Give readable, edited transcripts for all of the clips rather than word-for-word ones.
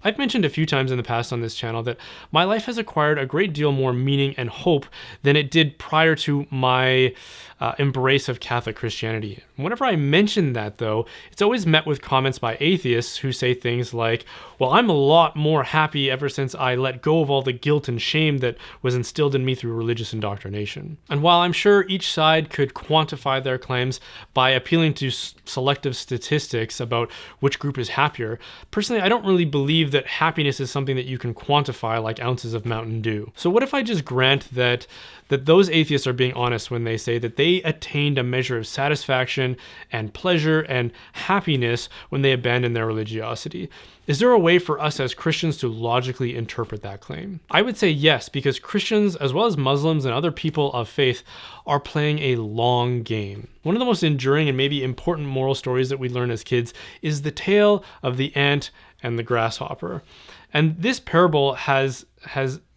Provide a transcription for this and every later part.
I've mentioned a few times in the past on this channel that my life has acquired a great deal more meaning and hope than it did prior to my embrace of Catholic Christianity. Whenever I mention that, though, it's always met with comments by atheists who say things like, well, I'm a lot more happy ever since I let go of all the guilt and shame that was instilled in me through religious indoctrination. And while I'm sure each side could quantify their claims by appealing to selective statistics about which group is happier, personally, I don't really believe that happiness is something that you can quantify like ounces of Mountain Dew. So what if I just grant that those atheists are being honest when they say that they attained a measure of satisfaction and pleasure and happiness when they abandoned their religiosity? Is there a way for us as Christians to logically interpret that claim? I would say yes, because Christians, as well as Muslims and other people of faith, are playing a long game. One of the most enduring and maybe important moral stories that we learn as kids is the tale of the ant and the grasshopper. And this parable has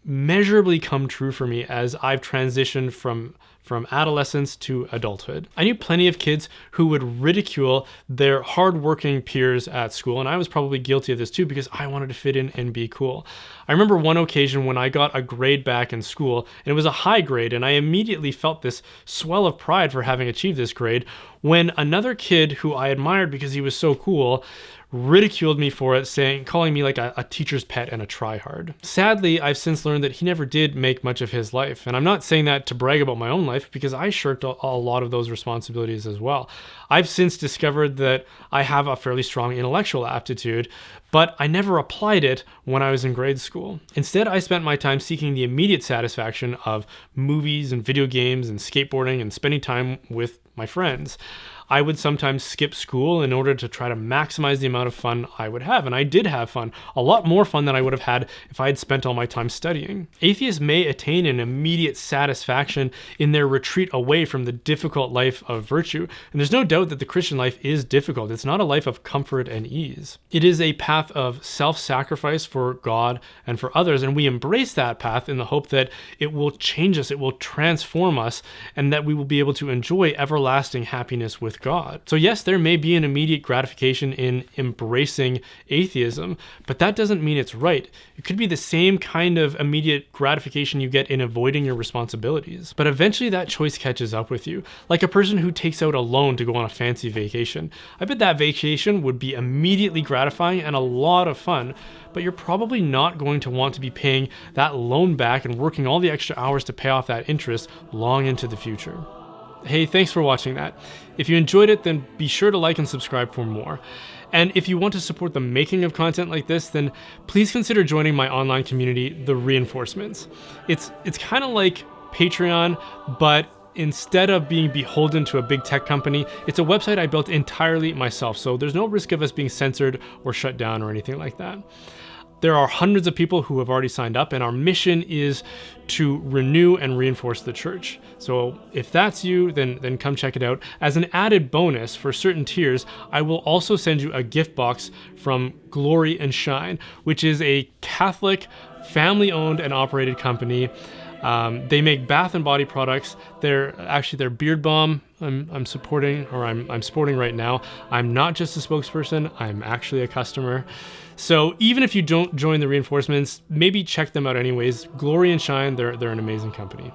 measurably come true for me as I've transitioned from adolescence to adulthood. I knew plenty of kids who would ridicule their hardworking peers at school, and I was probably guilty of this too because I wanted to fit in and be cool. I remember one occasion when I got a grade back in school, and it was a high grade, and I immediately felt this swell of pride for having achieved this grade when another kid who I admired because he was so cool ridiculed me for it, calling me like a teacher's pet and a tryhard. Sadly, I've since learned that he never did make much of his life. And I'm not saying that to brag about my own life because I shirked a lot of those responsibilities as well. I've since discovered that I have a fairly strong intellectual aptitude, but I never applied it when I was in grade school. Instead, I spent my time seeking the immediate satisfaction of movies and video games and skateboarding and spending time with my friends. I would sometimes skip school in order to try to maximize the amount of fun I would have. And I did have fun, a lot more fun than I would have had if I had spent all my time studying. Atheists may attain an immediate satisfaction in their retreat away from the difficult life of virtue. And there's no doubt that the Christian life is difficult. It's not a life of comfort and ease. It is a path of self-sacrifice for God and for others. And we embrace that path in the hope that it will change us, it will transform us, and that we will be able to enjoy everlasting happiness with God. So yes, there may be an immediate gratification in embracing atheism, but that doesn't mean it's right. It could be the same kind of immediate gratification you get in avoiding your responsibilities. But eventually that choice catches up with you, like a person who takes out a loan to go on a fancy vacation. I bet that vacation would be immediately gratifying and a lot of fun, but you're probably not going to want to be paying that loan back and working all the extra hours to pay off that interest long into the future. Hey, thanks for watching that. If you enjoyed it, then be sure to like and subscribe for more. And if you want to support the making of content like this, then please consider joining my online community, The Reinforcements. It's kind of like Patreon, but instead of being beholden to a big tech company, it's a website I built entirely myself, so there's no risk of us being censored or shut down or anything like that. There are hundreds of people who have already signed up, and our mission is to renew and reinforce the church. So if that's you, then come check it out. As an added bonus for certain tiers, I will also send you a gift box from Glory and Shine, which is a Catholic, family-owned and operated company. They make bath and body products. They're their beard balm I'm sporting right now. I'm not just a spokesperson, I'm actually a customer. So even if you don't join the Reinforcements, maybe check them out anyways. Glory and Shine, they're an amazing company.